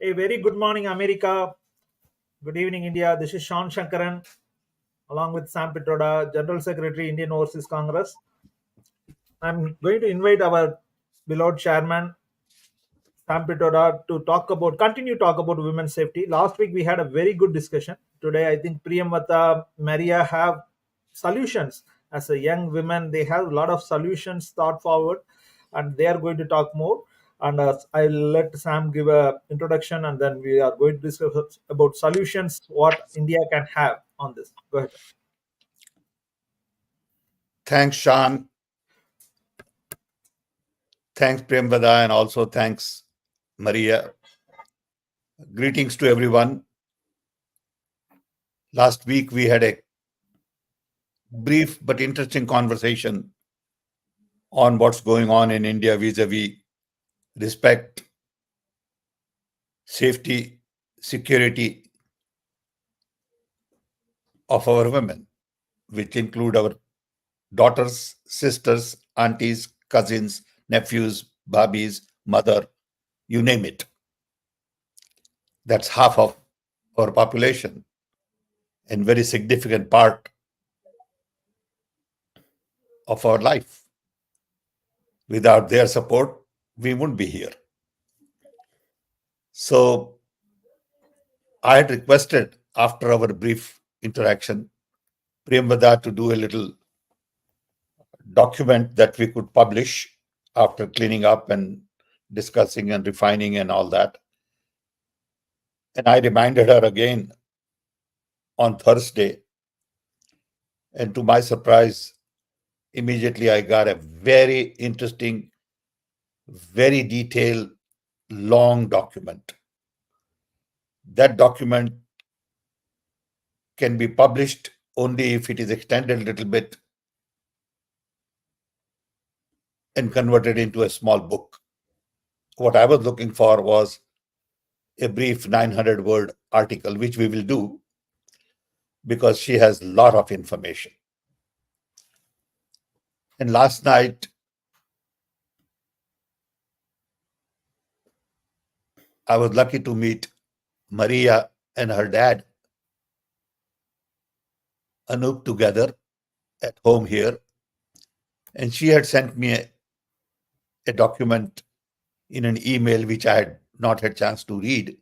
A very good morning, America. Good evening, India. This is Sean Shankaran, along with Sam Pitroda, General Secretary, Indian Overseas Congress. I'm going to invite our beloved chairman, Sam Pitroda, to continue talk about women's safety. Last week we had a very good discussion. Today, I think Priyamvata, Maria have solutions. As a young women, they have a lot of solutions thought forward, and they are going to talk more. And I'll let Sam give a introduction, and then we are going to discuss about solutions what India can have on this. Go ahead. Thanks, Sean. Thanks, Premvada, and also thanks, Maria. Greetings to everyone. Last week we had a brief but interesting conversation on what's going on in India vis-a-vis respect, safety, security of our women, which include our daughters, sisters, aunties, cousins, nephews, babis, mother, you name it. That's half of our population and very significant part of our life. Without their support, we wouldn't be here. So I had requested after our brief interaction, Premvada to do a little document that we could publish after cleaning up and discussing and refining and all that. And I reminded her again on Thursday. And to my surprise, immediately I got a very interesting, very detailed, long document. That document can be published only if it is extended a little bit and converted into a small book. What I was looking for was a brief 900-word article, which we will do because she has a lot of information. And last night, I was lucky to meet Maria and her dad, Anup, together at home here. And she had sent me a document in an email which I had not had a chance to read.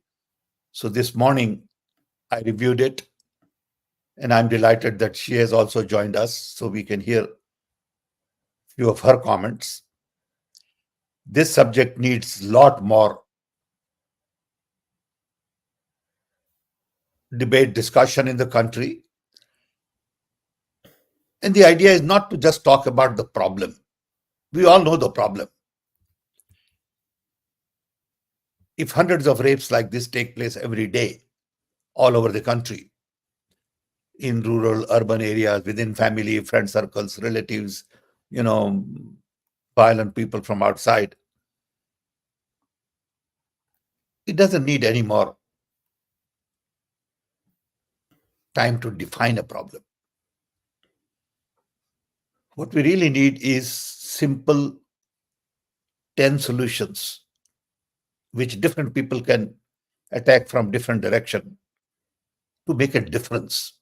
So this morning, I reviewed it, and I'm delighted that she has also joined us so we can hear a few of her comments. This subject needs a lot more debate, discussion in the country. And the idea is not to just talk about the problem. We all know the problem. If hundreds of rapes like this take place every day, all over the country, in rural, urban areas, within family, friend circles, relatives, violent people from outside, it doesn't need any more time to define a problem. What we really need is simple 10 solutions which different people can attack from different direction to make a difference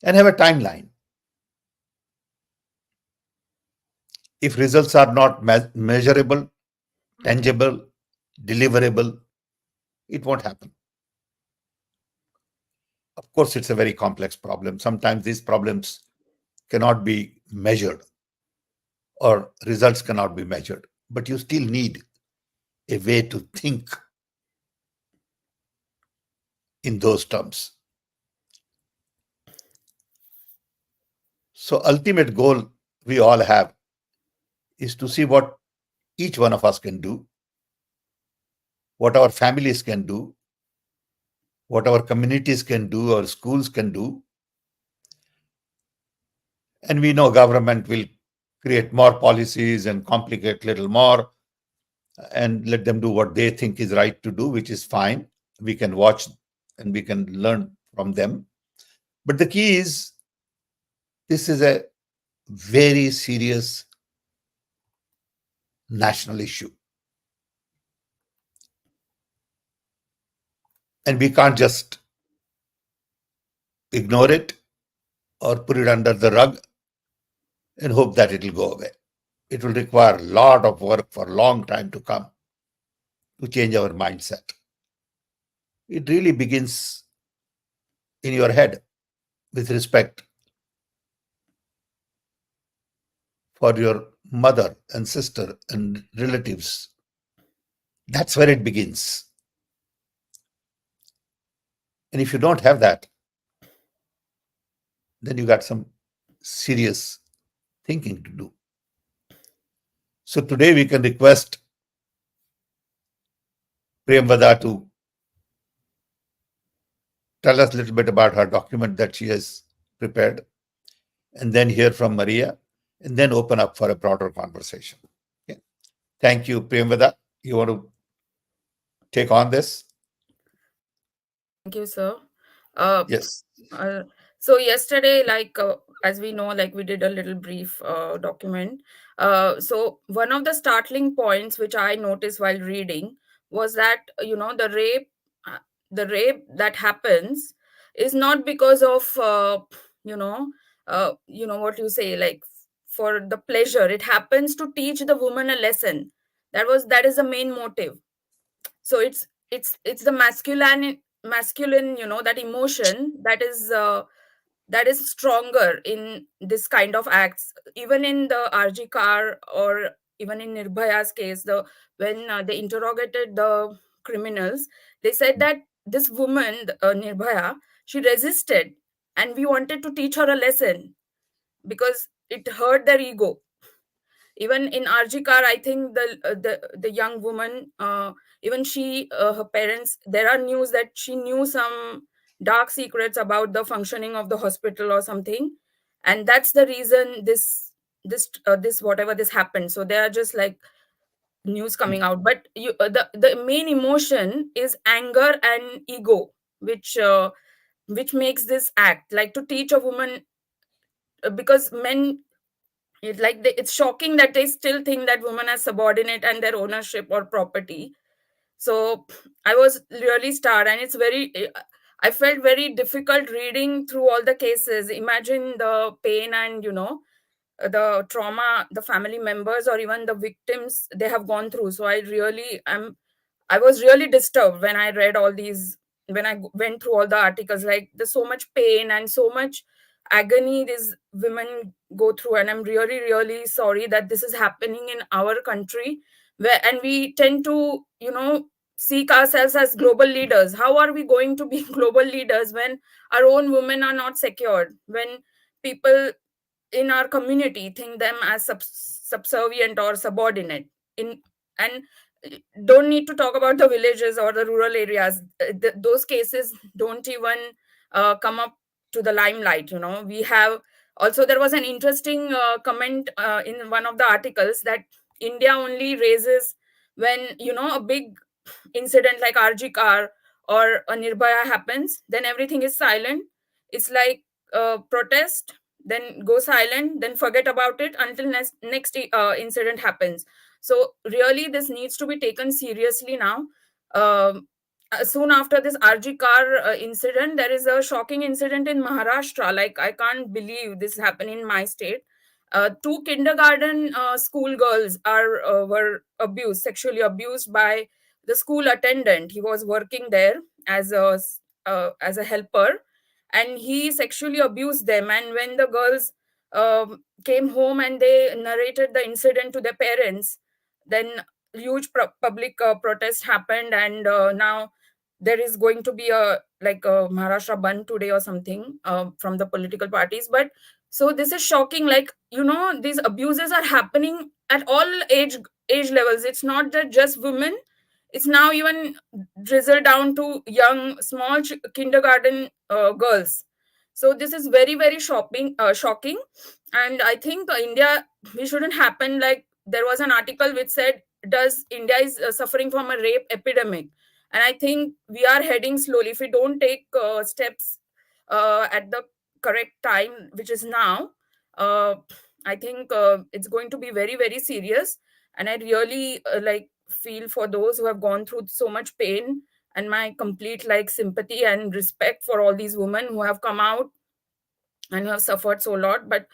and have a timeline. If results are not measurable, tangible, deliverable, it won't happen. Of course, it's a very complex problem. Sometimes these problems cannot be measured or results cannot be measured, but you still need a way to think in those terms. So ultimate goal we all have is to see what each one of us can do, what our families can do, what our communities can do, our schools can do. And we know government will create more policies and complicate little more and let them do what they think is right to do, which is fine. We can watch and we can learn from them. But the key is, this is a very serious national issue. And we can't just ignore it or put it under the rug and hope that it will go away. It will require a lot of work for a long time to come to change our mindset. It really begins in your head with respect for your mother and sister and relatives. That's where it begins. And if you don't have that, then you got some serious thinking to do. So today we can request Premvada to tell us a little bit about her document that she has prepared, and then hear from Maria, and then open up for a broader conversation. Okay. Thank you, Premvada. You want to take on this? Thank you, sir. Uh, Yes. so yesterday, as we know, like we did a little brief document. So one of the startling points which I noticed while reading was that uh, the rape that happens is not because of you know, what you say, like for the pleasure. It happens to teach the woman a lesson. That is the main motive. So it's the masculine, that emotion that is stronger in this kind of acts. Even in the RG car, or even in Nirbhaya's case, when they interrogated the criminals, they said that this woman, Nirbhaya, she resisted, and we wanted to teach her a lesson because it hurt their ego. Even in RG car, I think the young woman, even her parents, there are news that she knew some dark secrets about the functioning of the hospital or something, and that's the reason this whatever this happened. So there are just like news coming out, but the main emotion is anger and ego, which makes this act like to teach a woman, because men, it's shocking that they still think that women are subordinate and their ownership or property. So I was really startled, and I felt very difficult reading through all the cases. Imagine the pain and the trauma the family members or even the victims they have gone through. So I was really disturbed when I read all these, when went through all the articles. Like, there's so much pain and so much agony these women go through, and I'm really, really sorry that this is happening in our country, and we tend to, seek ourselves as global leaders. How are we going to be global leaders when our own women are not secured? When people in our community think them as subservient or subordinate in and don't need to talk about the villages or the rural areas. Those cases don't even come up to the limelight. We have also, there was an interesting comment in one of the articles that India only raises when a big incident like RG car or a Nirbhaya happens, then everything is silent. It's like protest, then go silent, then forget about it until next incident happens. So really, this needs to be taken seriously now. Um, Soon after this RG car incident, there is a shocking incident in Maharashtra. Like, I can't believe this happened in my state. Two kindergarten school girls were abused, sexually abused by the school attendant. He was working there as a helper, and he sexually abused them. And when the girls came home and they narrated the incident to their parents, then huge public protest happened, and now there is going to be a Maharashtra Bandh today or something from the political parties. But so this is shocking. Like, these abuses are happening at all age levels. It's not that just women. It's now even drizzled down to young, small kindergarten girls. So this is very, very shocking. And I think India, we shouldn't happen. Like, there was an article which said, "Does India is suffering from a rape epidemic?" And I think we are heading slowly. If we don't take steps at the correct time, which is now, uh, I think it's going to be very, very serious. And I really feel for those who have gone through so much pain and my complete like sympathy and respect for all these women who have come out and who have suffered so lot. But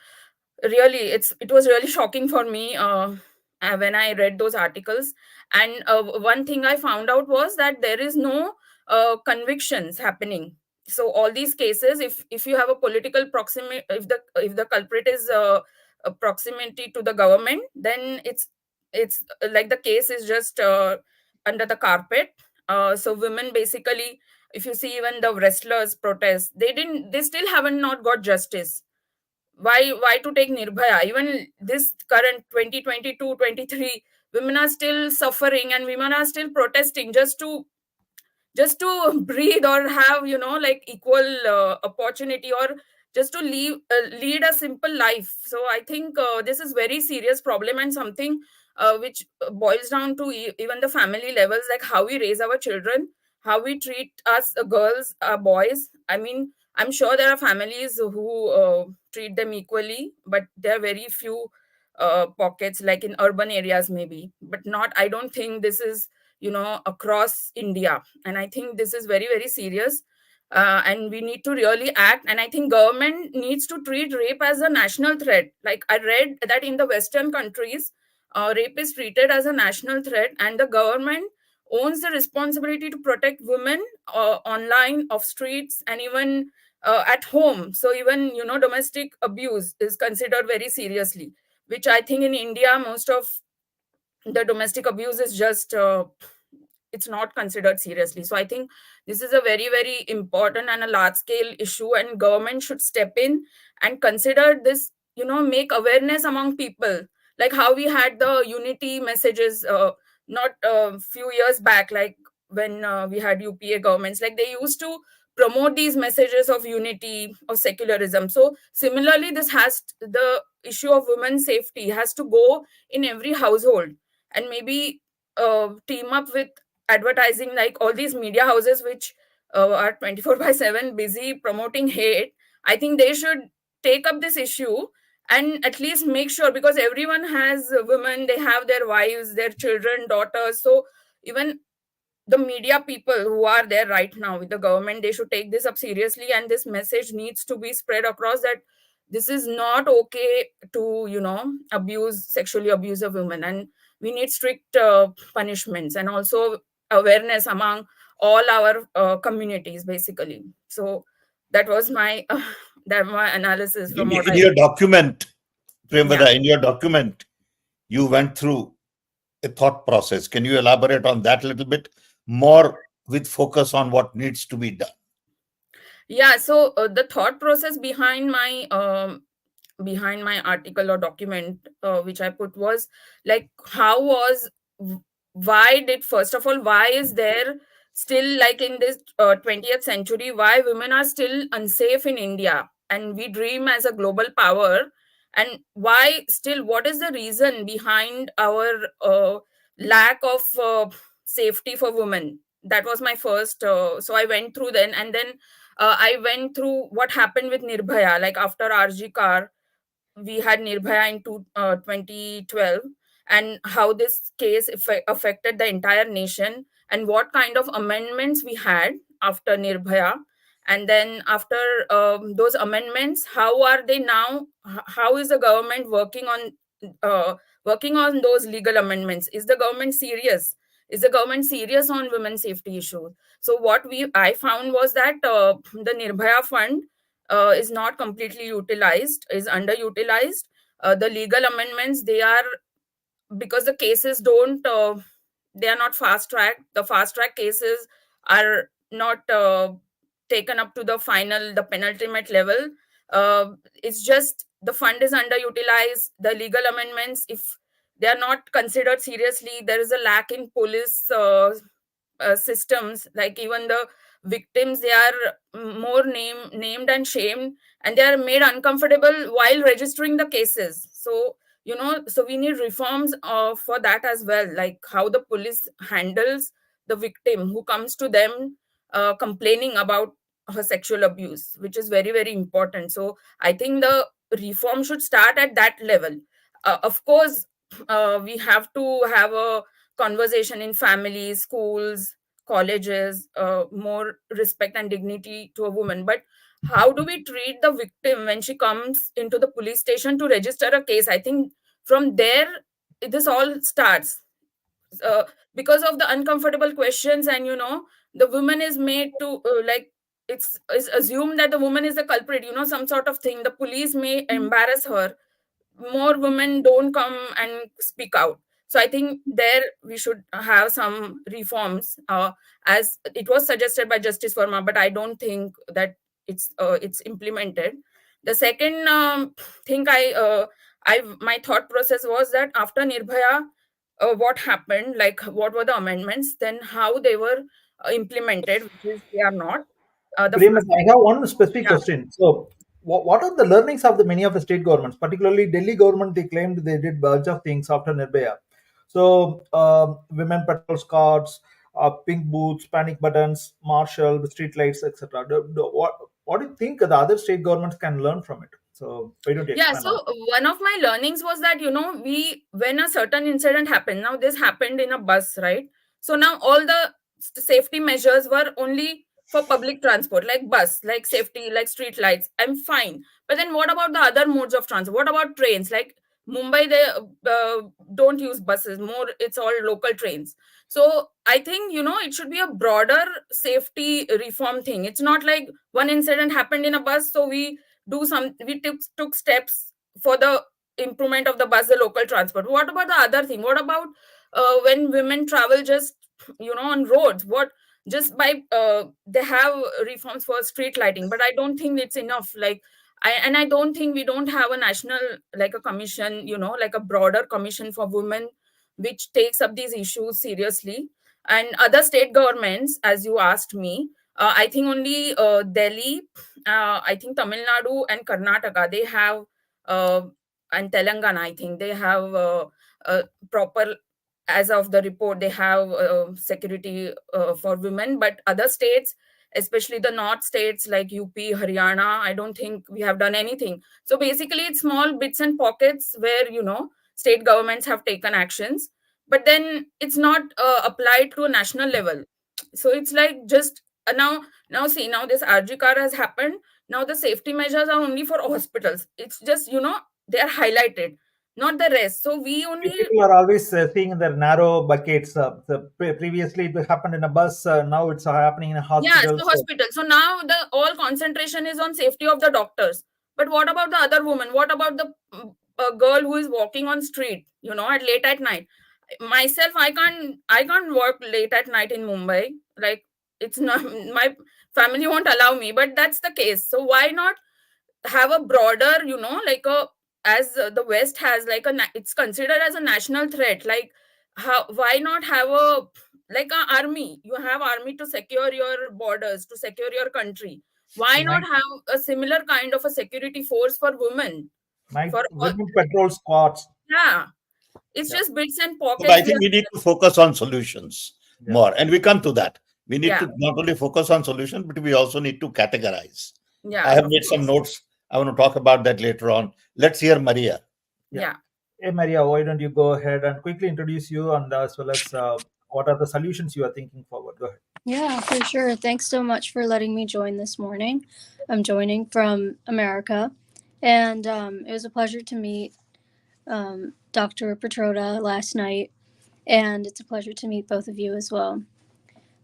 really, it was really shocking for me when I read those articles. And one thing I found out was that there is no convictions happening. So all these cases, if you have a political proximity, if the culprit is a proximity to the government, then it's like the case is just under the carpet. So women basically, if you see even the wrestlers protest, they still haven't not got justice. Why to take Nirbhaya? Even this current 2022, 23, women are still suffering and women are still protesting just to breathe or have like equal opportunity, or just to lead a simple life. So I think this is very serious problem, and something which boils down to even the family levels, like how we raise our children, how we treat us girls, boys. I mean, I'm sure there are families who treat them equally, but there are very few pockets, like in urban areas maybe, but not, I don't think this is across India. And I think this is very very serious, and we need to really act. And I think government needs to treat rape as a national threat. Like I read that in the Western countries, rape is treated as a national threat, and the government owns the responsibility to protect women online, off streets, and even at home. So even domestic abuse is considered very seriously, which I think in India most of the domestic abuse is just it's not considered seriously. So I think this is a very very important and a large scale issue, and government should step in and consider this, make awareness among people, like how we had the unity messages not a few years back, like when we had UPA governments, like they used to promote these messages of unity, of secularism. So similarly, the issue of women's safety has to go in every household, and maybe team up with advertising, like all these media houses which are 24 by 7 busy promoting hate. I think they should take up this issue and at least make sure, because everyone has women, they have their wives, their children, daughters. So even the media people who are there right now with the government, they should take this up seriously, and this message needs to be spread across, that this is not okay to sexually abuse a woman, and we need strict punishments, and also awareness among all our communities basically. So that was my that my analysis from what In I. your document, Yeah. Premvada, in your document, you went through a thought process. Can you elaborate on that a little bit more with focus on what needs to be done? Yeah, so the thought process behind my article or document which I put was like, why did, first of all, why is there still, like in this 20th century, why women are still unsafe in India, and we dream as a global power, and why still, what is the reason behind our lack of safety for women? That was my first so I went through then, and then I went through what happened with Nirbhaya, like after RG Kar we had Nirbhaya in 2012, and how this case affected the entire nation, and what kind of amendments we had after Nirbhaya. And then after those amendments, how are they now? How is the government uh, working on those legal amendments? Is the government serious? Is the government serious on women's safety issues? So what we I found was that the Nirbhaya fund is not completely utilized, is underutilized. The legal amendments, they are, because the cases don't they are not fast track, the fast track cases are not taken up to the final, the penultimate level. It's just the fund is underutilized. The legal amendments, if they are not considered seriously, there is a lack in police systems. Like even the victims, they are more named and shamed, and they are made uncomfortable while registering the cases. So so we need reforms for that as well, like how the police handles the victim who comes to them complaining about her sexual abuse, which is very very important. So I think the reform should start at that level. Of course, we have to have a conversation in families, schools, colleges, more respect and dignity to a woman. But how do we treat the victim when she comes into the police station to register a case? I think from there this all starts, uh, because of the uncomfortable questions. And the woman is made to like, it's assumed that the woman is the culprit, some sort of thing. The police may embarrass her, more women don't come and speak out. So I think there we should have some reforms, as it was suggested by Justice Verma, but I don't think that it's implemented. The second thing, I my thought process was that after Nirbhaya, what happened, like what were the amendments, then how they were implemented, which is they are not. The Pretty much, first, I have one specific yeah. question. So, what are the learnings of the many of the state governments, particularly Delhi government? They claimed they did bunch of things after Nirbhaya. So, women patrol squads, pink booths, panic buttons, marshal, street lights, etc. What do you think the other state governments can learn from it? So, why don't you Yeah, expand so on it? one of my learnings was that, we, when a certain incident happened, now this happened in a bus, right? So now all the safety measures were only for public transport, like bus, like safety, like street lights. I'm fine. But then what about the other modes of transport? What about trains? Like Mumbai, they don't use buses, more, it's all local trains. So I think, it should be a broader safety reform thing. It's not like one incident happened in a bus, so we took steps for the improvement of the bus, the local transport. What about the other thing? What about when women travel just on roads? What, just by they have reforms for street lighting, but I don't think it's enough. Like, I don't think, we don't have a national, like a commission, like a broader commission for women, which takes up these issues seriously. And other state governments, as you asked me, I think only Delhi, I think Tamil Nadu and Karnataka, they have, uh, and Telangana, I think they have proper, as of the report, they have security for women. But other states, especially the north states like UP, Haryana, I don't think we have done anything. So basically, it's small bits and pockets where, state governments have taken actions, but then it's not applied to a national level. So it's like just now see, now this RG car has happened. Now the safety measures are only for hospitals. It's just, they are highlighted, not the rest. So we only, People are always seeing their narrow buckets. Previously, it happened in a bus. Now it's happening in a yeah, hospital. so So, hospital. So now the all concentration is on safety of the doctors. But what about the other woman? What about the girl who is walking on street, at late at night? Myself, I can't work late at night in Mumbai. Like, it's not my family won't allow me, but that's the case. So why not have a broader, like a, as the West has, like it's considered as a national threat. Like, how, why not have a, like a army? You have army to secure your borders, to secure your country. Why not night, have a similar kind of a security force for women? night For all, women patrol squads. yeah, it's Yeah, just bits and So I pockets we think are. we need to focus on solutions yeah, more, and we come to that. We need Yeah, to not only focus on solution, but we also need to categorize. I yeah, have of made some course. notes. I want to talk about that later on. Let's hear Maria. yeah. Yeah. Hey, Maria, why don't you go ahead and quickly introduce you and as well as what are the solutions you are thinking forward? Go ahead. Yeah, for sure. Thanks so much for letting me join this morning. I'm joining from America, and it was a pleasure to meet Dr. Petroda last night, and it's a pleasure to meet both of you as well.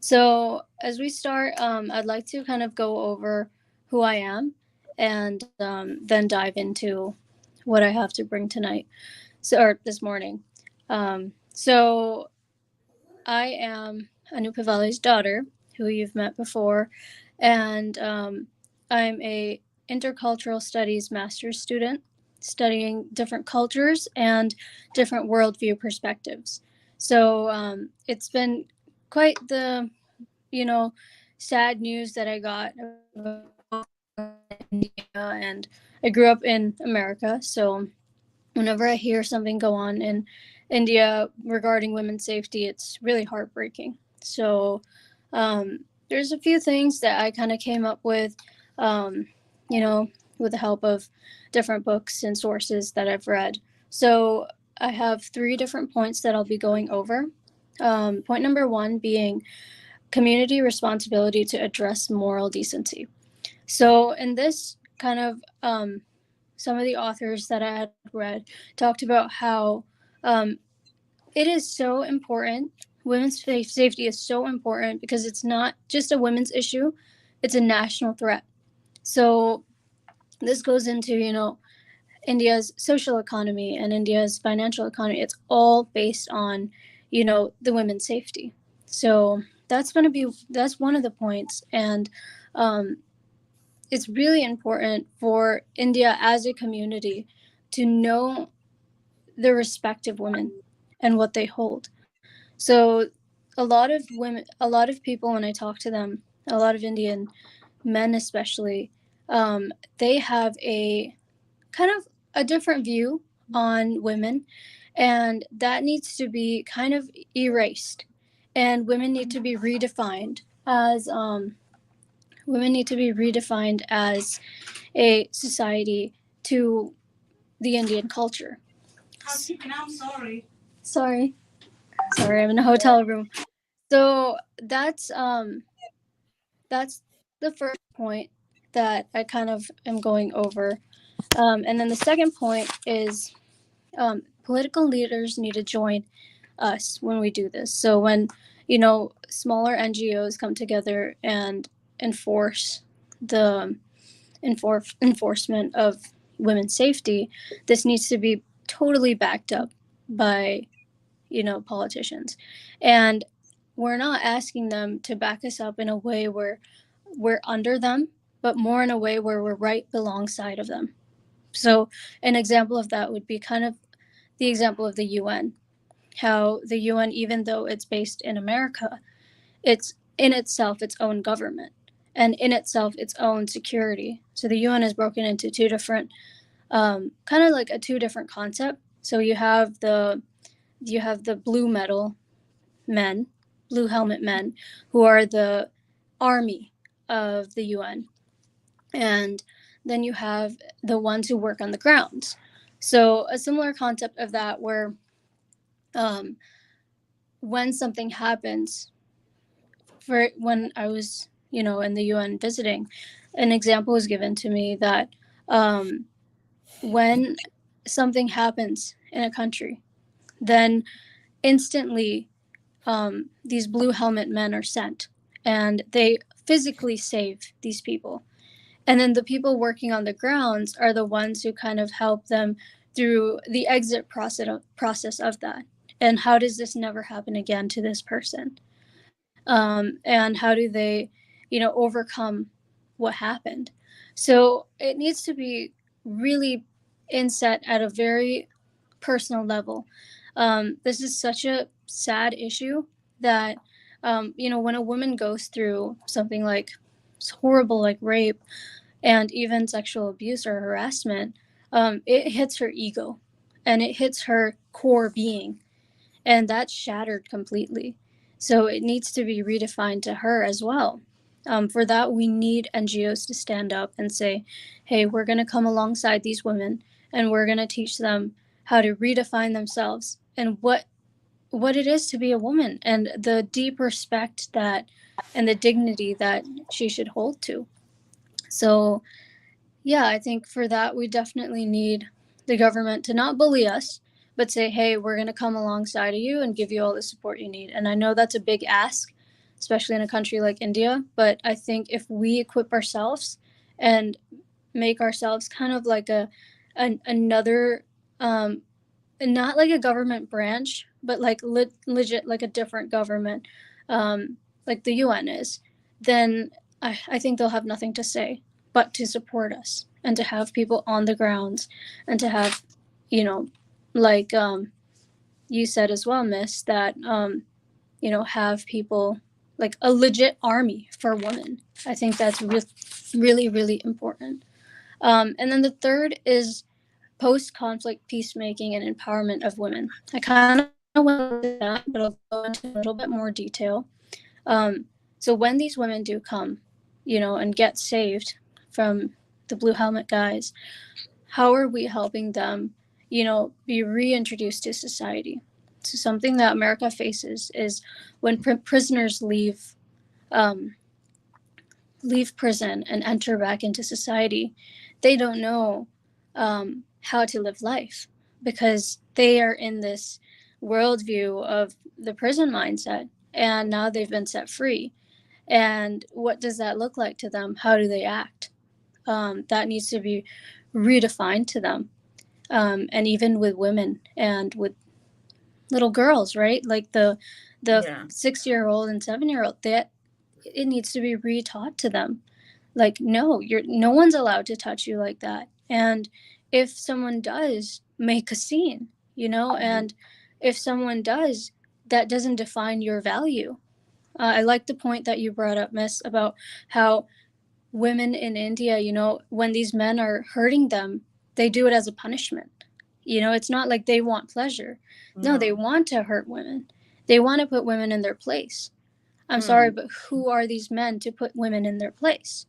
So, as we start, I'd like to kind of go over who I am and then dive into what I have to bring tonight, or this morning. So, I am Anupa Valley's daughter, who you've met before, and I'm a intercultural studies master's student studying different cultures and different worldview perspectives. So it's been quite the, you know, sad news that I got about India, and I grew up in America, so whenever I hear something go on in India regarding women's safety, it's really heartbreaking. So there's a few things that I kind of came up with, um, you know, with the help of different books and sources that I've read. So I have 3 different points that I'll be going over. Point number 1 being community responsibility to address moral decency. So in this kind of some of the authors that I had read talked about how it is so important. Women's safety is so important because it's not just a women's issue, it's a national threat. So this goes into, India's social economy and India's financial economy. It's all based on, the women's safety. So that's one of the points. And it's really important for India as a community to know the respect of women and what they hold. So a lot of people, when I talk to them, a lot of Indian men especially, they have a kind of a different view on women, and that needs to be kind of erased. And women need to be redefined as a society to the Indian culture. I'm sorry. Sorry, I'm in a hotel room. So that's the first point that I kind of am going over. And then the second point is political leaders need to join us when we do this. So when, smaller NGOs come together and enforce the enforcement of women's safety, this needs to be totally backed up by, politicians. And we're not asking them to back us up in a way where we're under them, but more in a way where we're right alongside of them. So an example of that would be kind of the example of the UN, how the UN, even though it's based in America, it's in itself its own government and in itself its own security. So the UN is broken into two different, kind of like a two different concept. So you have the blue helmet men, who are the army of the UN. And then you have the ones who work on the grounds. So a similar concept of that where when something happens, for when I was, in the UN visiting, an example was given to me that when something happens in a country, then instantly these blue helmet men are sent and they physically save these people. And then the people working on the grounds are the ones who kind of help them through the exit process of that. And how does this never happen again to this person? And how do they, overcome what happened? So it needs to be really inset at a very personal level. This is such a sad issue that, when a woman goes through something like horrible, like rape and even sexual abuse or harassment, it hits her ego and it hits her core being, and that's shattered completely. So it needs to be redefined to her as well. For that, we need NGOs to stand up and say, hey, we're going to come alongside these women and we're going to teach them how to redefine themselves and what it is to be a woman and the deep respect that and the dignity that she should hold to. So yeah, I think for that, we definitely need the government to not bully us, but say, hey, we're going to come alongside of you and give you all the support you need. And I know that's a big ask, especially in a country like India. But I think if we equip ourselves and make ourselves kind of like another, not like a government branch, but like legit, like a different government, like the UN is, then I think they'll have nothing to say but to support us and to have people on the grounds and to have, like you said as well, Miss, that, have people like a legit army for women. I think that's really, really important. And then the third is post-conflict peacemaking and empowerment of women. I kind of went into that, but I'll go into a little bit more detail. So when these women do come, and get saved from the blue helmet guys, how are we helping them, be reintroduced to society? So something that America faces is when prisoners leave leave prison and enter back into society, they don't know how to live life because they are in this worldview of the prison mindset, and now they've been set free. And what does that look like to them? How do they act? That needs to be redefined to them. And even with women and with little girls, right? Like the Yeah. 6-year-old and 7-year-old, that it needs to be retaught to them. Like, no, no one's allowed to touch you like that. And if someone does, make a scene, and if someone does, that doesn't define your value. I like the point that you brought up, Miss, about how women in India, when these men are hurting them, they do it as a punishment. It's not like they want pleasure. No, they want to hurt women. They want to put women in their place. I'm sorry, but who are these men to put women in their place?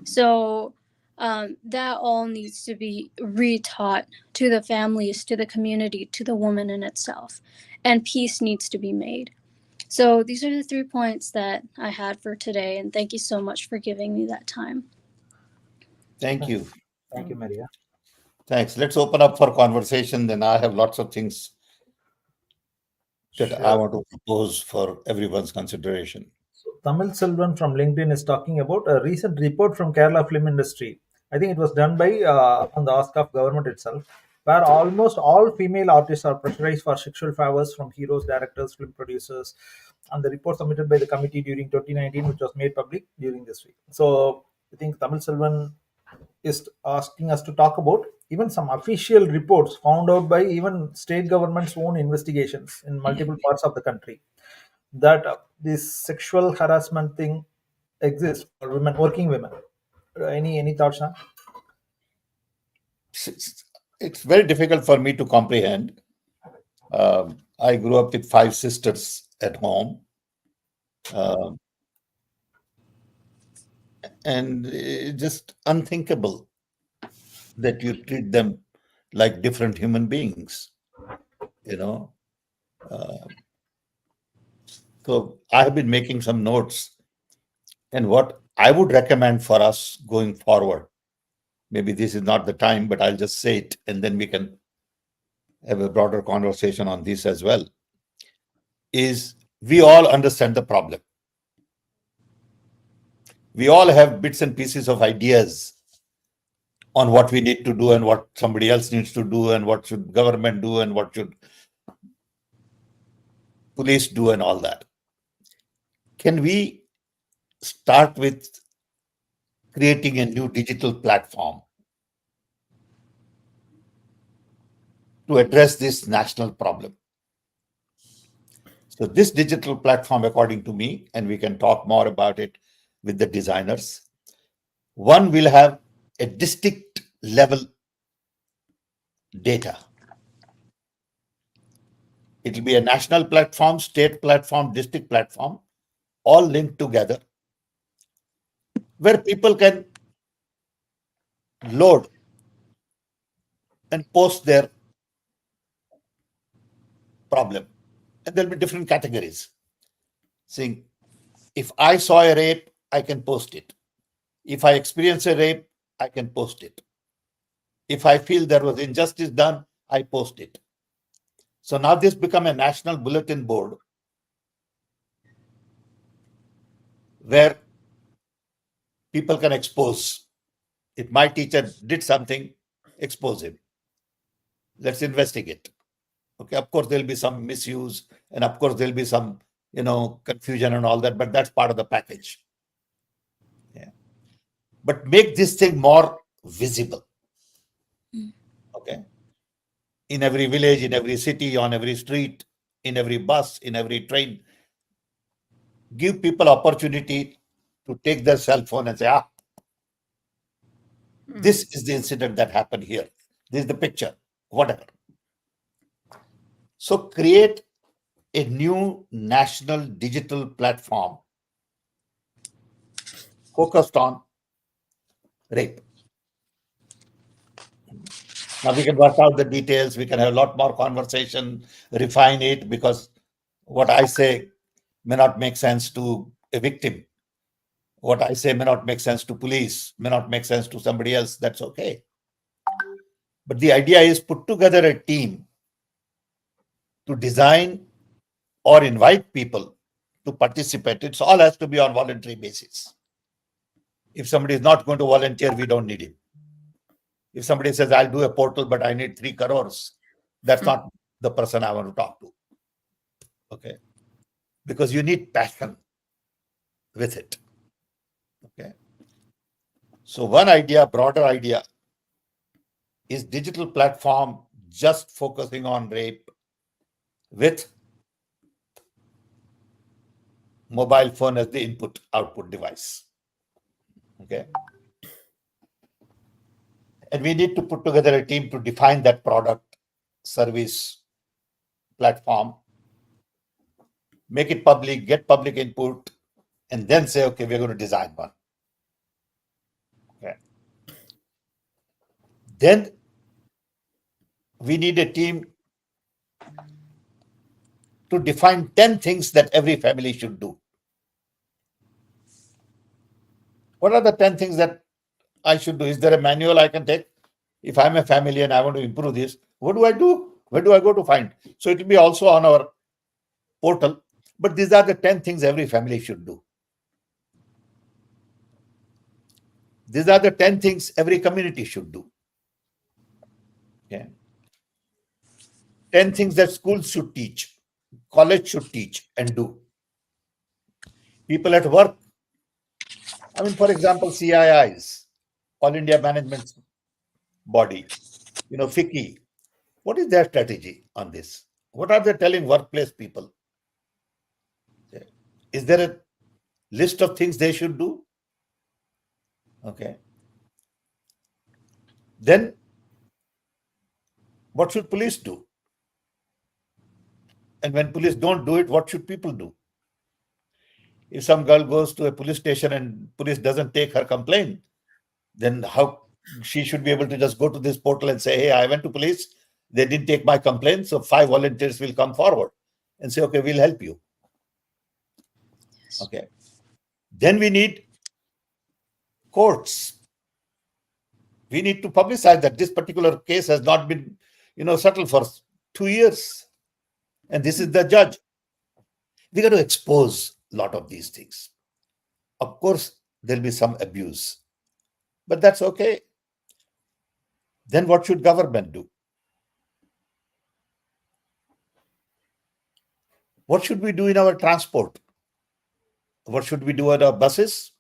So that all needs to be retaught to the families, to the community, to the woman in itself. And peace needs to be made. So these are the 3 points that I had for today. And thank you so much for giving me that time. Thank you. Thank you, Maria. Thanks. Let's open up for conversation. Then I have lots of things that I want to propose for everyone's consideration. So, Tamil Selvan from LinkedIn is talking about a recent report from Kerala film industry. I think it was done by on the ask of government itself, where almost all female artists are pressurized for sexual favors from heroes, directors, film producers, and the report submitted by the committee during 2019, which was made public during this week. So I think Tamil Selvan is asking us to talk about even some official reports found out by even state government's own investigations in multiple parts of the country, that this sexual harassment thing exists for women, working women. Any thoughts, huh? It's very difficult for me to comprehend. I grew up with 5 sisters at home. And it's just unthinkable that you treat them like different human beings, So I have been making some notes, and what I would recommend for us going forward, maybe this is not the time, but I'll just say it, and then we can have a broader conversation on this as well, is we all understand the problem. We all have bits and pieces of ideas on what we need to do and what somebody else needs to do and what should government do and what should police do and all that. Can we start with creating a new digital platform to address this national problem? So this digital platform, according to me, and we can talk more about it with the designers, one will have a district level data. It will be a national platform, state platform, district platform, all linked together, where people can load and post their problem. And there'll be different categories. Saying, if I saw a rape, I can post it. If I experience a rape, I can post it. If I feel there was injustice done, I post it. So now this become a national bulletin board where people can expose. If my teacher did something, expose him. Let's investigate. Okay, of course there'll be some misuse, and of course there'll be some, confusion and all that, but that's part of the package. Yeah. But make this thing more visible. Okay. In every village, in every city, on every street, in every bus, in every train, give people opportunity to take their cell phone and say, this is the incident that happened here. This is the picture, whatever. So create a new national digital platform focused on rape. Now we can work out the details. We can have a lot more conversation, refine it, because what I say may not make sense to a victim What I say may not make sense to police, may not make sense to somebody else. That's okay. But the idea is put together a team to design or invite people to participate. It all has to be on voluntary basis. If somebody is not going to volunteer, we don't need him. If somebody says, I'll do a portal, but I need 3 crores, that's not the person I want to talk to. Okay. Because you need passion with it. Okay. So one idea, broader idea, is digital platform just focusing on rape with mobile phone as the input output device. Okay. And we need to put together a team to define that product, service, platform, make it public, get public input, and then say, okay, we're going to design one. Okay. Then we need a team to define 10 things that every family should do. What are the 10 things that I should do? Is there a manual I can take? If I'm a family and I want to improve this, what do I do? Where do I go to find? So it will be also on our portal. But these are the 10 things every family should do. These are the 10 things every community should do. Okay. 10 things that schools should teach, college should teach and do. People at work, I mean, for example, CIIs, All India Management Body, FICCI, what is their strategy on this? What are they telling workplace people? Is there a list of things they should do? Okay. Then what should police do? And when police don't do it, what should people do? If some girl goes to a police station and police doesn't take her complaint, then how she should be able to just go to this portal and say, hey, I went to police, they didn't take my complaint, so 5 volunteers will come forward and say, okay, we'll help you. Yes. Okay. Then we need courts. We need to publicize that this particular case has not been, settled for 2 years. And this is the judge. We got to expose a lot of these things. Of course, there'll be some abuse, but that's okay. Then what should government do? What should we do in our transport? What should we do at our buses,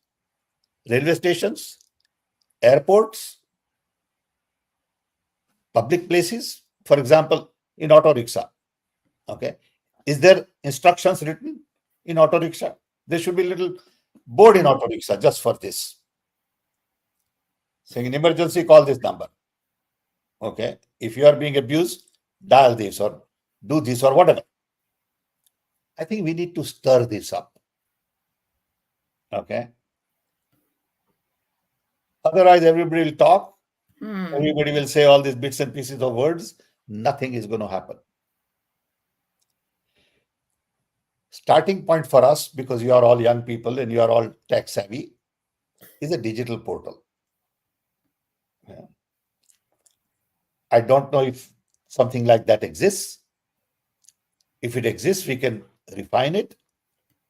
railway stations, airports, public places? For example, in auto rickshaw. Okay. Is there instructions written in auto rickshaw? There should be a little board in auto rickshaw just for this. Saying in emergency, call this number. Okay. If you are being abused, dial this or do this or whatever. I think we need to stir this up. Okay. Otherwise, everybody will talk. Everybody will say all these bits and pieces of words. Nothing is going to happen. Starting point for us, because you are all young people and you are all tech savvy, is a digital portal. Yeah. I don't know if something like that exists. If it exists, we can refine it.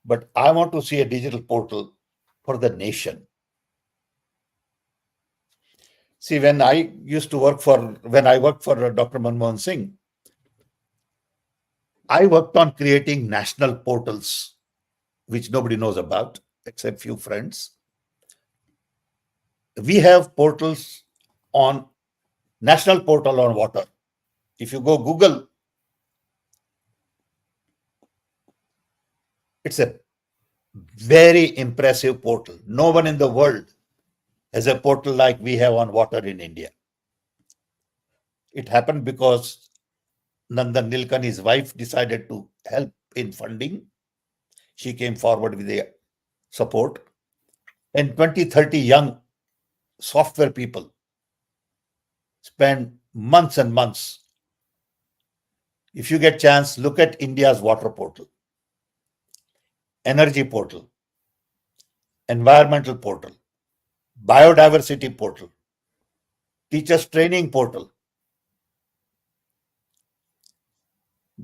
But I want to see a digital portal for the nation. See, when I worked for Dr. Manmohan Singh, I worked on creating national portals, which nobody knows about except few friends. We have portals on national portal on water. If you go Google, it's a very impressive portal. No one in the world has a portal like we have on water in India. It happened because Nandan Nilekani, his wife, decided to help in funding. She came forward with the support. And 20, 30 young software people spend months and months. If you get chance, look at India's water portal, energy portal, environmental portal, biodiversity portal, teachers training portal,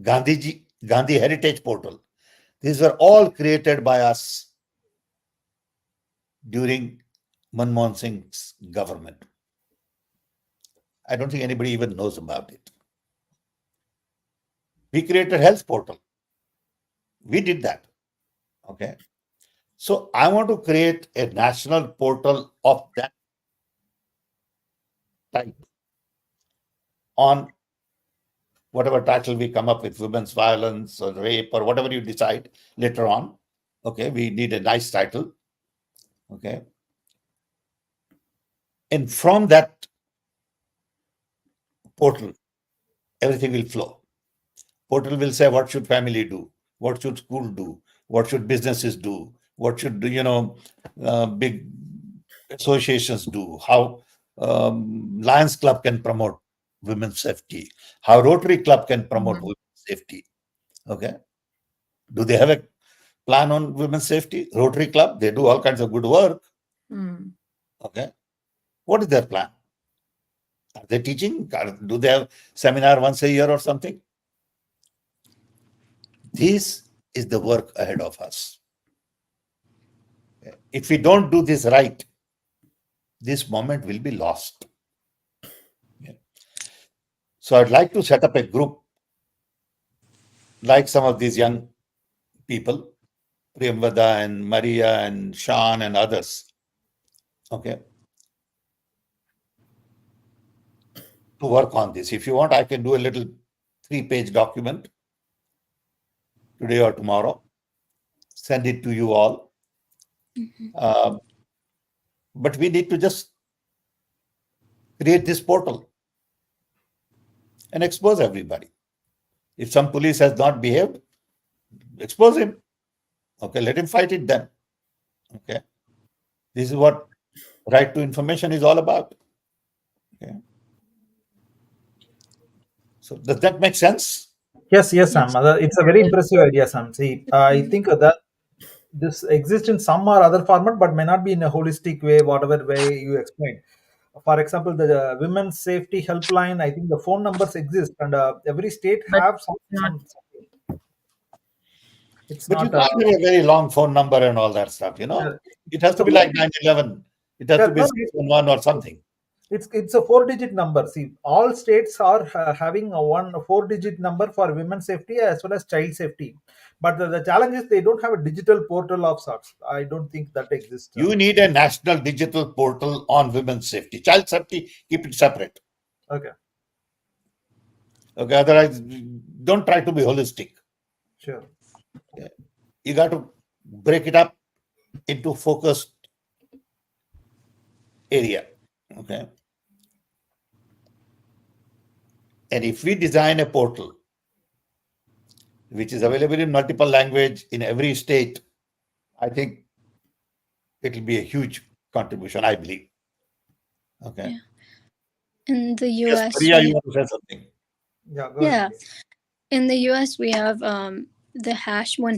Gandhi Heritage portal. These were all created by us during Manmohan Singh's government. I don't think anybody even knows about it. We created health portal. We did that. Okay. So I want to create a national portal of that type on whatever title we come up with, women's violence or rape or whatever you decide later on. Okay, we need a nice title. Okay. And from that portal, everything will flow. Portal will say what should family do, what should school do, what should businesses do, what should big associations do, how Lions Club can promote women's safety, how Rotary Club can promote women's safety. Okay, do they have a plan on women's safety? Rotary Club, they do all kinds of good work. Okay, what is their plan? Are they teaching? Do they have seminar once a year or something? This is the work ahead of us. If we don't do this right, this moment will be lost. So I'd like to set up a group like some of these young people, Priyamvada and Maria and Sean and others. Okay. To work on this. If you want, I can do a little 3-page document today or tomorrow, send it to you all. But we need to just create this portal and expose everybody. If some police has not behaved, expose him. Okay, let him fight it then. Okay. This is what right to information is all about. Okay. So does that make sense? Yes, Sam. It's a very impressive idea, Sam. See, I think that this exists in some or other format, but may not be in a holistic way, whatever way you explained. For example, the women's safety helpline, I think the phone numbers exist, and every state But have not something. It's But you not. can't have a very long phone number and all that stuff, It has to be like 911. It has to be 611 or something. It's a 4-digit number. See, all states are having a 4-digit number for women's safety as well as child safety. But the challenge is they don't have a digital portal of sorts. I don't think that exists. You need a national digital portal on women's safety. Child safety, keep it separate. Okay. Okay, otherwise, don't try to be holistic. Sure. Yeah. You got to break it up into focused area. Okay. And if we design a portal which is available in multiple language in every state, I think it will be a huge contribution, I believe. Okay. Yeah. In the Yes, US, Maria, you want to say something? Yeah. Go ahead, please. In the US, we have when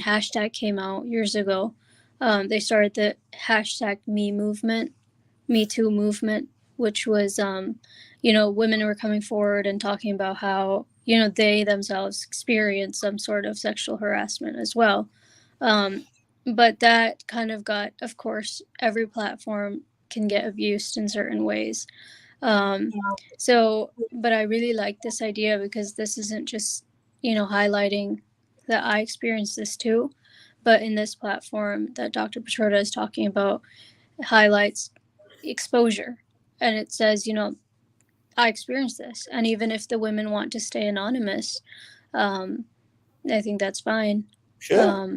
hashtag came out years ago, they started the hashtag Me Too movement, which was, women were coming forward and talking about how, they themselves experienced some sort of sexual harassment as well. But that kind of got, of course, every platform can get abused in certain ways. But I really like this idea because this isn't just, highlighting that I experienced this too, but in this platform that Dr. Petroda is talking about, it highlights exposure. And it says, I experienced this. And even if the women want to stay anonymous, I think that's fine. Sure.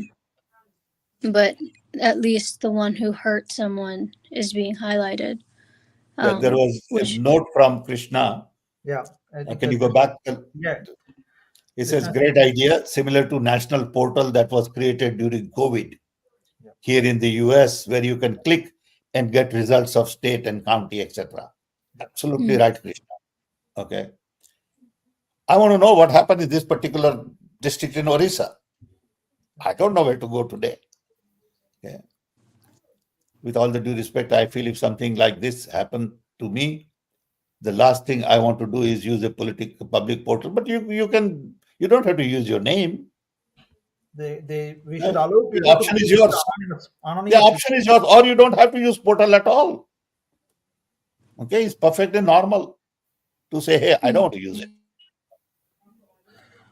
But at least the one who hurt someone is being highlighted. There was a note from Krishna. Yeah. Can you go back? Yeah. It says, great idea, similar to national portal that was created during COVID here in the US, where you can click and get results of state and county, etc. Absolutely right, Krishna. Okay. I want to know what happened in this particular district in Orissa. I don't know where to go today. Okay. with all the due respect, I feel if something like this happened to me, the last thing I want to do is use a public portal. But you don't have to use your name. We should allow The people to option is post yours. The anonymously. option is yours, or you don't have to use portal at all. Okay, it's perfectly normal to say, hey, I don't want to use it.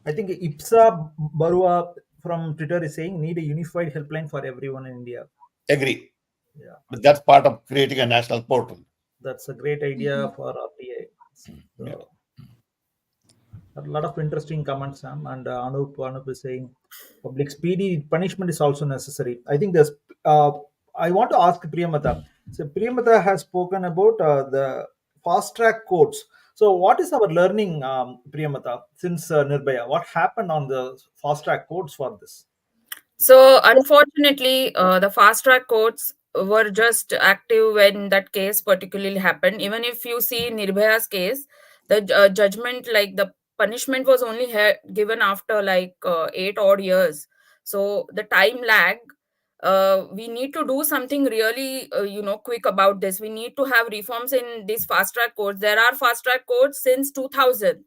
I think Ipsa Barua from Twitter is saying need a unified helpline for everyone in India. Agree. Yeah, But that's part of creating a national portal. that's a great idea for RTI. Yeah. A lot of interesting comments, Sam, and Anup is saying public speedy punishment is also necessary. I think there's. I want to ask Priyamata. So Priyamata has spoken about the fast track courts. So what is our learning, Priyamata, since Nirbhaya? What happened on the fast track courts for this? So unfortunately, the fast track courts were just active when that case particularly happened. Even if you see Nirbhaya's case, the judgment, like the punishment, was only given after like 8 odd years. So the time lag. We need to do something really, quick about this. We need to have reforms in these fast track courts. There are fast track courts since 2000,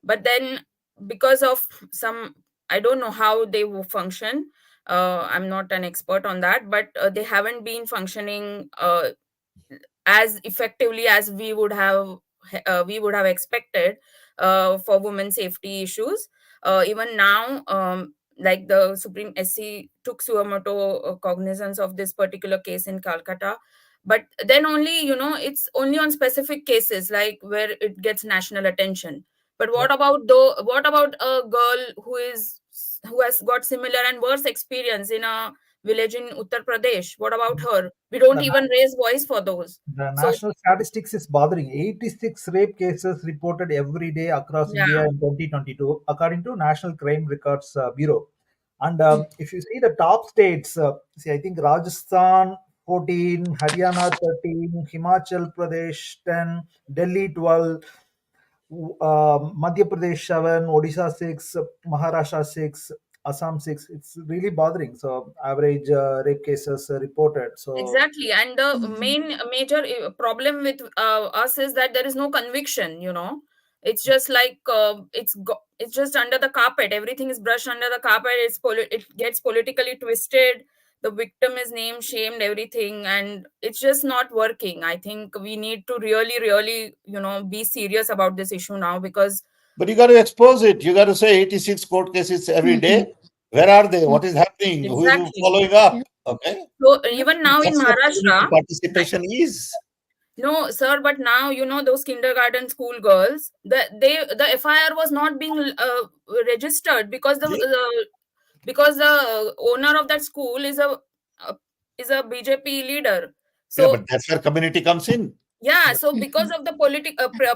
but then because of some, I don't know how they will function. I'm not an expert on that, but they haven't been functioning as effectively as we would have expected for women's safety issues. Even now, like the Supreme SC took suomoto cognizance of this particular case in Calcutta, but then only, it's only on specific cases like where it gets national attention. But Yeah. what about a girl who has got similar and worse experience in a village in Uttar Pradesh? What about her? We don't The even raise voice for those. The So national statistics is bothering. 86 rape cases reported every day across yeah, India in 2022, according to National Crime Records Bureau. And if you see the top states, see, I think Rajasthan 14, Haryana 13, Himachal Pradesh 10, Delhi 12, Madhya Pradesh 7, Odisha 6, Maharashtra 6, Assam 6. It's really bothering. So, average rape cases reported. So, exactly. And the major problem with us is that there is no conviction. It's just like it's just under the carpet. Everything is brushed under the carpet. It gets politically twisted. The victim is name shamed, everything, and it's just not working. I think we need to really, really, be serious about this issue now, because But you got to expose it. You got to say 86 court cases every day. Where are they? What is happening? Who is exactly. following up? Okay. So even now in That's what community Maharashtra, participation is. no, sir, but now those kindergarten school girls, the FIR was not being registered because the owner of that school uh, is a BJP leader. Yeah, So but that's where community comes in. yeah, so because of the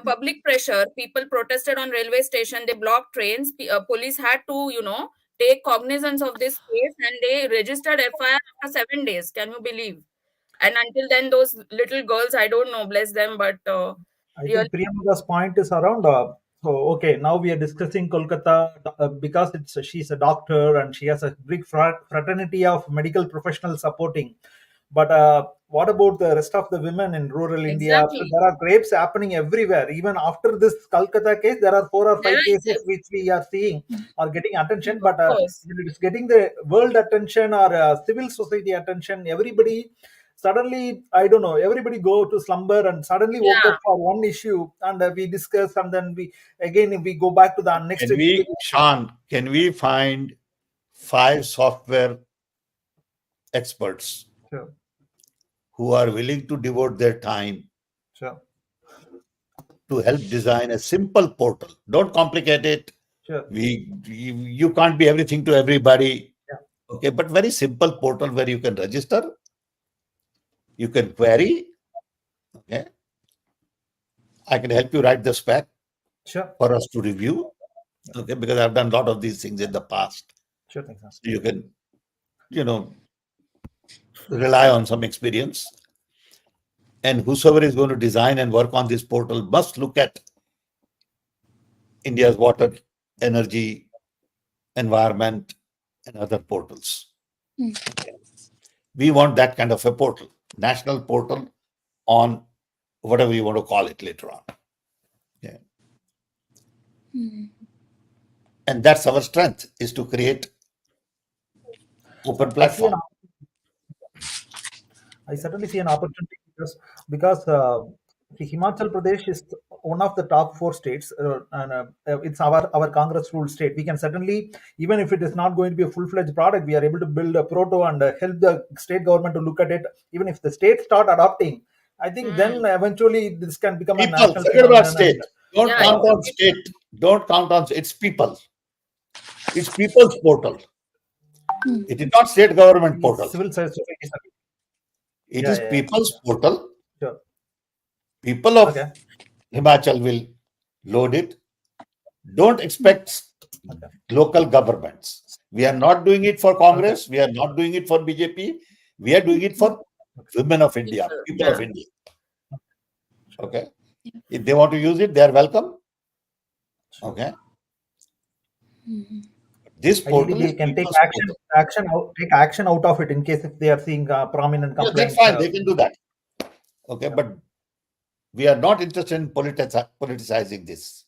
public pressure, people protested on railway station. They blocked trains. Police had to take cognizance of this case, and they registered FIR after 7 days. Can you believe? And until then, those little girls, I don't know, bless them, but I really, think Priyamada's point is around. So okay, now we are discussing Kolkata because she's a doctor and she has a big fraternity of medical professionals supporting. But what about the rest of the women in rural India? exactly. There are rapes happening everywhere. Even after this Kolkata case, there are 4 or 5 cases which we are seeing are getting attention. Of But course, it's getting the world attention or civil society attention. Everybody suddenly, I don't know, everybody go to slumber and suddenly woke yeah. up for one issue, and we discuss, and then we go back to the next big issue. Sean, can we find 5 software experts Sure, who are willing to devote their time sure, to help design a simple portal? Don't complicate it. sure. You can't be everything to everybody. Yeah, Okay, but very simple portal where you can register, you can query. Okay, I can help you write the spec sure, for us to review. Okay, because I've done a lot of these things in the past. sure. Thanks, Sam. So you can, rely on some experience. And whosoever is going to design and work on this portal must look at India's water, energy, environment, and other portals. We want that kind of a portal. national portal on whatever you want to call it later on. Yeah. Mhm. And that's our strength, is to create open I see platform. I certainly see an opportunity because see, Himachal Pradesh is one of the top four states, and it's our Congress ruled state. We can certainly, even if it is not going to be a full fledged product, we are able to build a proto and help the state government to look at it. Even if the states start adopting, I think then eventually this can become a People, national forget about phenomenon. And state. Don't Yeah, count on exactly. state. Don't count on, it's people. It's people's portal. Mhm. It is not state government it's portal. civil society. It Yeah, is yeah, people's portal. sure. People of Okay, Himachal will load it. Don't Mhm. expect okay, local governments. We are not doing it for okay, Congress. We are not doing it for BJP. We are doing it for okay, women of India, People. people of Yeah. India. sure, Okay. Yeah. If they want to use it, they are welcome. sure. Okay. Mhm. This Ideally, portal they is can take people's action, portal. take action out of it in case if they are seeing prominent Yeah, that's complaints. fine. They can do that. Okay. Yeah, But we are not interested in politicizing this.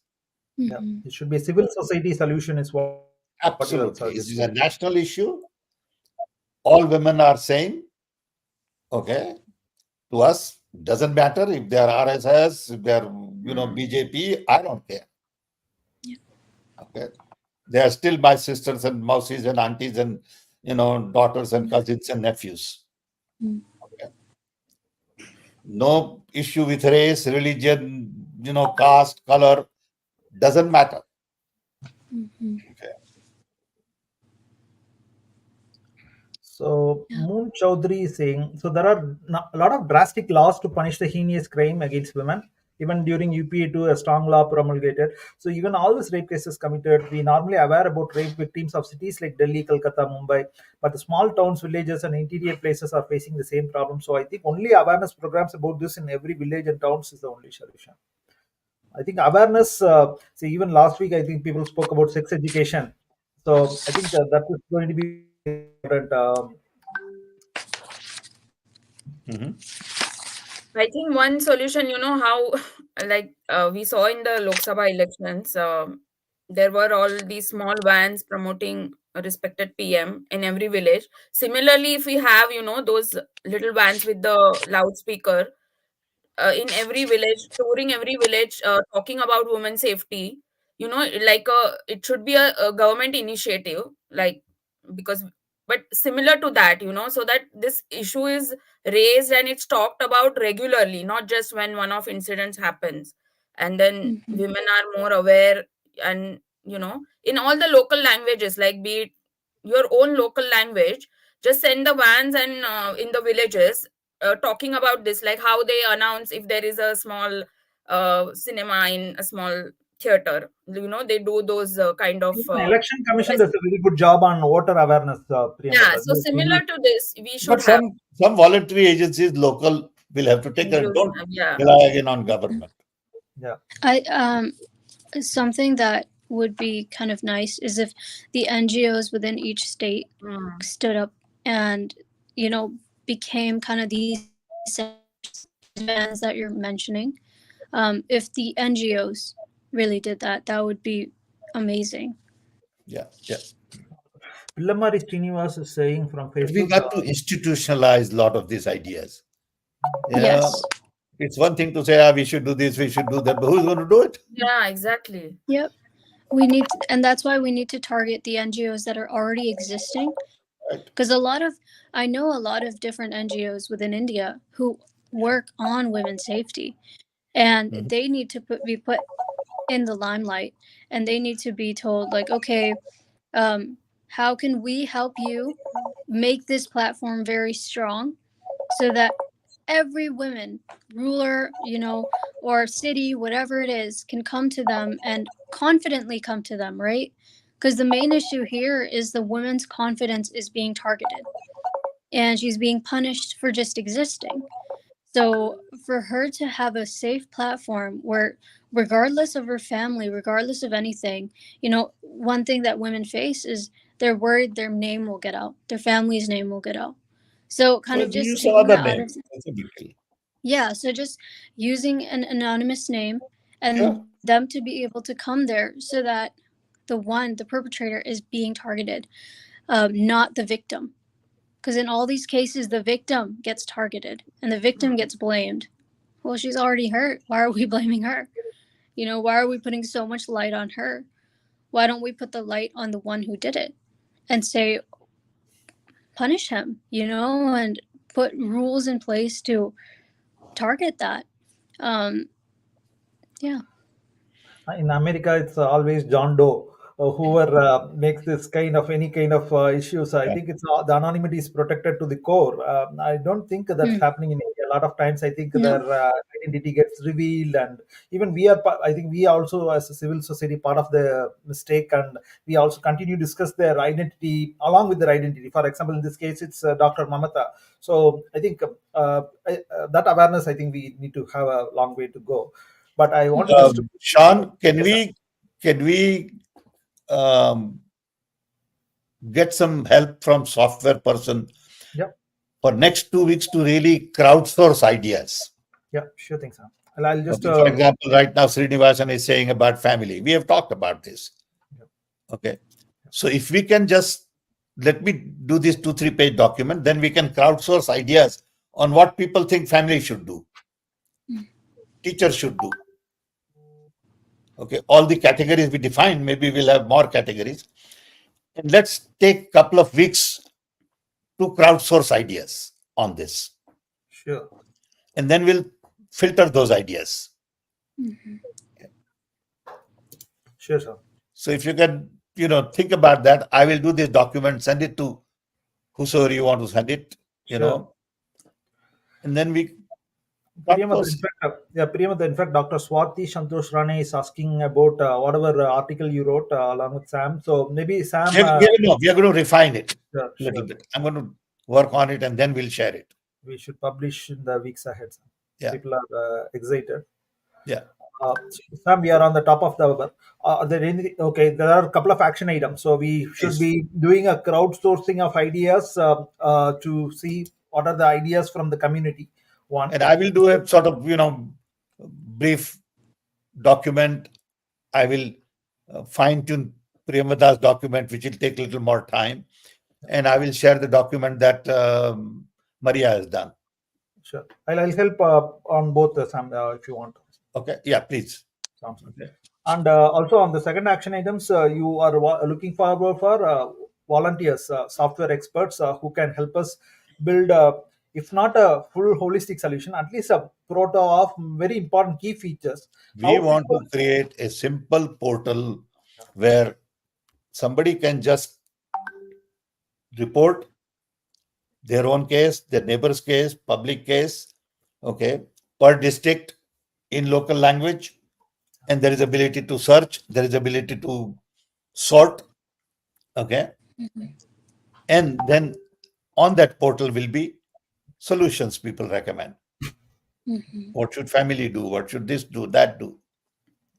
yeah. Mhm. It should be a civil society solution, is what you are suggesting. Absolutely. This is a national issue. All women are saying, okay, to us, doesn't matter if they are RSS, if they are, BJP, I don't care. Yeah. Okay. They are still my sisters and mousies and aunties and, daughters and cousins and nephews. Mhm. Okay. No issue with race, religion, caste, color, doesn't matter. Mhm. Okay. So Yeah. Moon Chowdhury is saying, so there are a lot of drastic laws to punish the heinous crime against women. Even during UPA 2, a strong law promulgated. So even all these rape cases committed, we normally aware about rape victims of cities like Delhi, Kolkata, Mumbai, but the small towns, villages, and interior places are facing the same problem. So I think only awareness programs about this in every village and towns is the only solution. I think awareness. See, even last week, I think people spoke about sex education. So I think that is going to be very important. Mhm. I think one solution, how like we saw in the Lok Sabha elections, there were all these small vans promoting a respected PM in every village. Similarly, if we have, those little vans with the loudspeaker, in every village, touring every village, talking about women safety. Like it should be a government initiative, like, because, but similar to that, so that this issue is raised and it's talked about regularly, not just when one of incidents happens, and then Mhm. women are more aware. And in all the local languages, like, be it your own local language, just send the vans and in the villages, talking about this, like how they announce if there is a small cinema in a small theater. They do those kind of Even Election Commission does message. a very good job on voter awareness, Yeah, Priyanka. so similar to this, we should But have some voluntary agencies, local, will have to take it. NGOs. Don't Yeah. rely again on government. Yeah, I something that would be kind of nice is if the NGOs within each state Mm. stood up and became kind of these vans that you're mentioning. If the NGOs really did that, that would be amazing. Yeah, yeah. Pillamari Srinivas is saying from But we Facebook. got to institutionalize a lot of these ideas. Yeah, Yes. it's one thing to say, we should do this, we should do that, but who's going to do it? Yeah, exactly. Yep. We need to, and that's why we need to target the NGOs that are already existing, Right. because I know a lot of different NGOs within India who work on women's safety, and Mhm. they need to be put in the limelight, and they need to be told, like, okay, how can we help you make this platform very strong so that every woman, ruler, or city, whatever it is, can come to them and confidently come to them, right? Because the main issue here is the woman's confidence is being targeted and she's being punished for just existing. So for her to have a safe platform where, regardless of her family, regardless of anything, one thing that women face is they're worried their name will get out, their family's name will get out. So kind So of you just use some taking other that out name. of, That's a big deal. yeah, so just using an anonymous name and Sure. them to be able to come there so that the perpetrator is being targeted, not the victim. Because in all these cases, the victim gets targeted and the victim gets blamed. Well, she's already hurt. Why are we blaming her? Why are we putting so much light on her? Why don't we put the light on the one who did it and say, punish him, and put rules in place to target that? Yeah. In America, it's always John Doe, whoever makes this kind of any kind of issues. I Yeah. think it's the anonymity is protected to the core. I don't think that's happening in India. A lot of times, I think No. their identity gets revealed, and even we are. I think we also, as a civil society, part of the mistake, and we also continue to discuss their identity along with their identity. For example, in this case, it's Dr. Mamata. So I think that awareness. I think we need to have a long way to go. But I want just to. Sean, Yes, sir. can we um, get some help from software person Yeah, for next 2 weeks to really crowdsource ideas? yeah, sure thing, sir. I'll just. Okay. For example, right now Srinivasan is saying about family. We have talked about this. Yeah. Okay. So if we can just let me do this 2-3 page document, then we can crowdsource ideas on what people think family should do, teachers should do. Okay, all the categories we define, maybe we'll have more categories. And let's take a couple of weeks to crowdsource ideas on this. Sure. And then we'll filter those ideas. Sure, sir. So if you can, think about that, I will do this document, send it to whosoever you want to send it, Sure. and then we Priyamata, crowdsource. Priyamata, in fact, Dr. Swati Santosh Rane is asking about whatever article you wrote along with Sam. So maybe Sam. We are going to refine it Sure, a little sure. bit. I'm going to work on it and then we'll share it. We should publish in the weeks ahead, sir. Yeah. People are excited. Yeah. Sam, we are on the top of the hour. Are there any? Okay, there are a couple of action items. So we should Yes. be doing a crowdsourcing of ideas to see what are the ideas from the community. One. And I will do a sort of, brief document. I will fine tune Priyamada's document, which will take a little more time. And I will share the document that Maria has done. Sure. I'll help on both, Sam, if you want. Okay. Yeah, please. Sounds good. Okay. And also on the second action items, you are looking forward for volunteers, software experts who can help us build, if not a full holistic solution, at least a proto of very important key features. We How want people. to create a simple portal where somebody can just report their own case, their neighbor's case, public case, okay, per district in local language. And there is ability to search, there is ability to sort, okay. And then on that portal will be solutions people recommend. What should family do? What should this do? That do?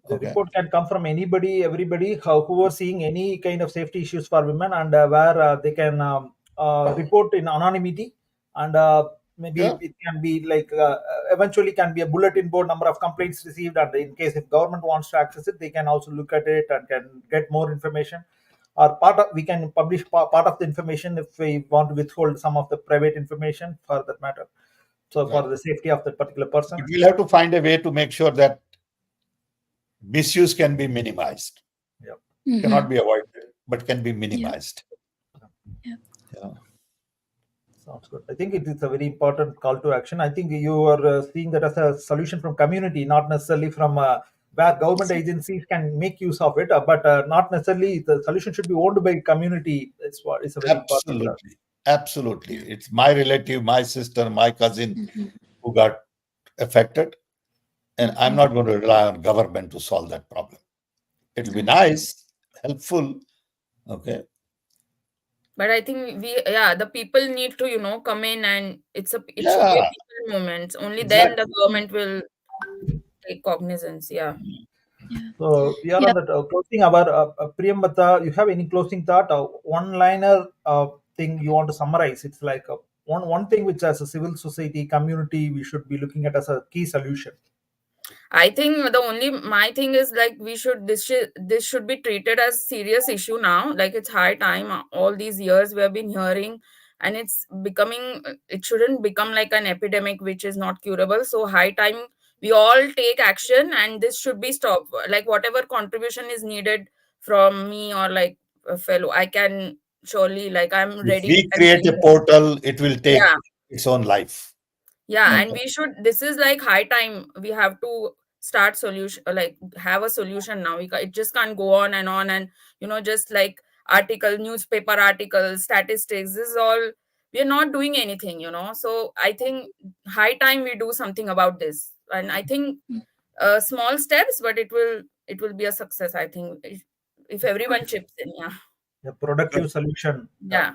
The Okay. report can come from anybody, everybody who are seeing any kind of safety issues for women, and where they can report in anonymity, and maybe Yeah. it can be like eventually can be a bulletin board number of complaints received, and in case if government wants to access it, they can also look at it and can get more information. Or we can publish part of the information if we want to withhold some of the private information for that matter. So for Right. the safety of that particular person. But we'll have to find a way to make sure that misuse can be minimized. Yeah. Cannot be avoided, but can be minimized. Yeah. Yeah. Sounds good. I think it is a very important call to action. I think you are seeing that as a solution from community, not necessarily from where government agencies can make use of it, but not necessarily the solution should be owned by community. It's a very important. Absolutely. Absolutely. It's my relative, my sister, my cousin who got affected. And I'm not going to rely on government to solve that problem. It'll be nice, helpful. Okay. But I think the people need to come in, and it should be a Yeah. people movement. Only then Exactly. the government will take cognizance. Yeah. So we are on the closing our Priyambata. You have any closing thought? One liner thing you want to summarize? It's like one thing which as a civil society community we should be looking at as a key solution? I think my thing is like this should be treated as serious issue now. Like it's high time. All these years we have been hearing, and it's becoming. It shouldn't become like an epidemic which is not curable. So high time we all take action, and this should be stopped. Like whatever contribution is needed from me or like a fellow, I can surely like I'm If ready we and create a willing. portal, it will take Yeah. its own life. Yeah, and Okay. we should, this is like high time we have to start solution, like have a solution now. It just can't go on, and just like newspaper articles, statistics, this is all, we're not doing anything. So I think high time we do something about this, and I think small steps, but it will be a success, I think, if everyone chips in. Yeah. A productive solution. Yeah.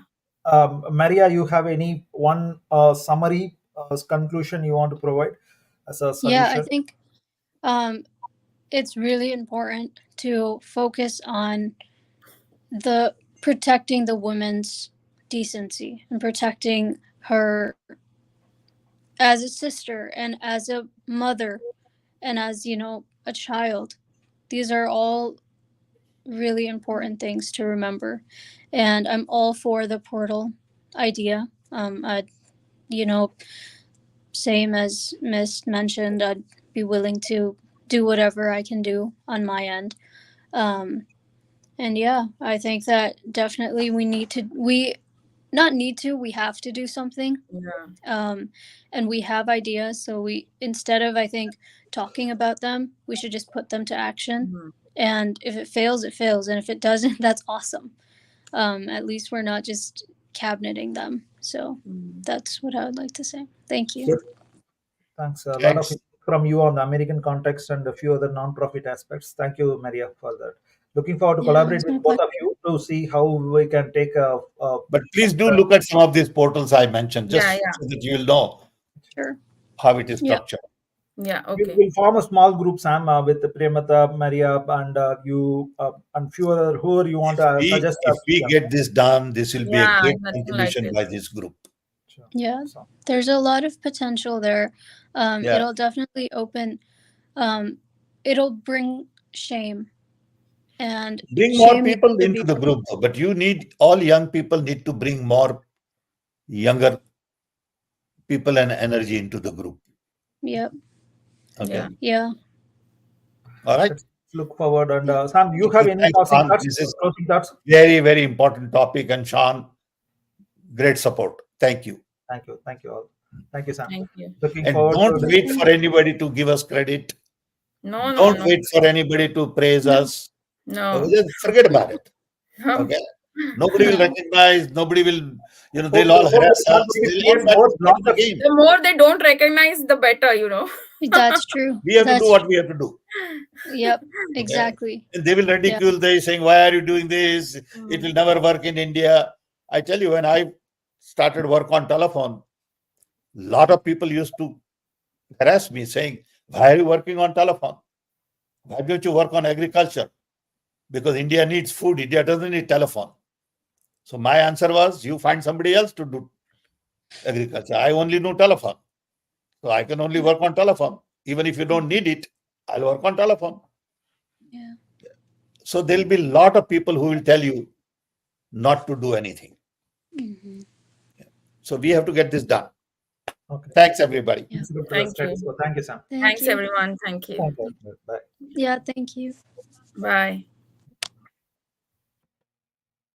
Maria, you have any one summary conclusion you want to provide as a Yeah, I solution? think it's really important to focus on the protecting the woman's decency and protecting her as a sister and as a mother and as a child. These are all really important things to remember, and I'm all for the portal idea. You know, same as Miss mentioned, I'd be willing to do whatever I can do on my end. And yeah, I think that definitely we not need to, we have to do something. Yeah. And we have ideas, so we, instead of, I think, talking about them, we should just put them to action. Mhm. And if it fails, it fails, and if it doesn't, that's awesome. At least we're not just cabineting them. So that's what I would like to say. Thank you. Good. Thanks. A lot of Thanks. input from you on the American context and a few other non-profit aspects. Thank you, Maria, for that. Looking forward to Yeah, collaborate it's with my both pleasure. of you to see how we can take But please do look at some of these portals I mentioned, Yeah. just Yeah. so that you will know Sure. how it is Yeah. structured. Yeah. we'll, Okay. we'll form a small group, Sam, with Priyamata, Maria, and you, and few other whoever you want to suggest. If we Yeah, get this done, this will be a Yeah. great Nothing like contribution this. by this group. sure. Yeah. So, There's a lot of potential there. Yeah. It'll definitely open, it'll bring shame, and Bring more shame needs people to into be the group, though. But all young people need to bring more younger people and energy into the group. Yep. Okay. Yeah. All right. let's look forward. And Yeah. Sam, you Thank have you. any Thanks, closing Sean. thoughts? This is Closing thoughts? very, very important topic. And Sean, great support. Thank you. Thank you all. Thank you, Sam. Thank you. Looking And forward don't to wait for anybody to give us credit. No. No. Don't No. wait for anybody to praise No. us. No. Just forget about it. No. Okay. Nobody will recognize. Nobody will, the they'll all more harass us. we They'll all create that's more part of the blockers. game. The more they don't recognize, the better. That's true. We have to do That's what we have to do. Yep. Okay. Exactly. And they will ridicule. They saying, "Why are you doing this? It will never work in India." I tell you, when I started work on telephone, a lot of people used to harass me saying, "Why are you working on telephone? Why don't you work on agriculture? Because India needs food. India doesn't need telephone." So my answer was, you find somebody else to do agriculture. I only know telephone. So I can only work on telephone. Even if you don't need it, I'll work on telephone. Yeah. So there'll be a lot of people who will tell you not to do anything. Mm-hmm. So we have to get this done. Okay. Thanks, everybody. Yeah. Thank you. So thank you, Sam. Thank Thanks, you. everyone. Thank you. Thank you. Bye. Yeah. Thank you. Bye.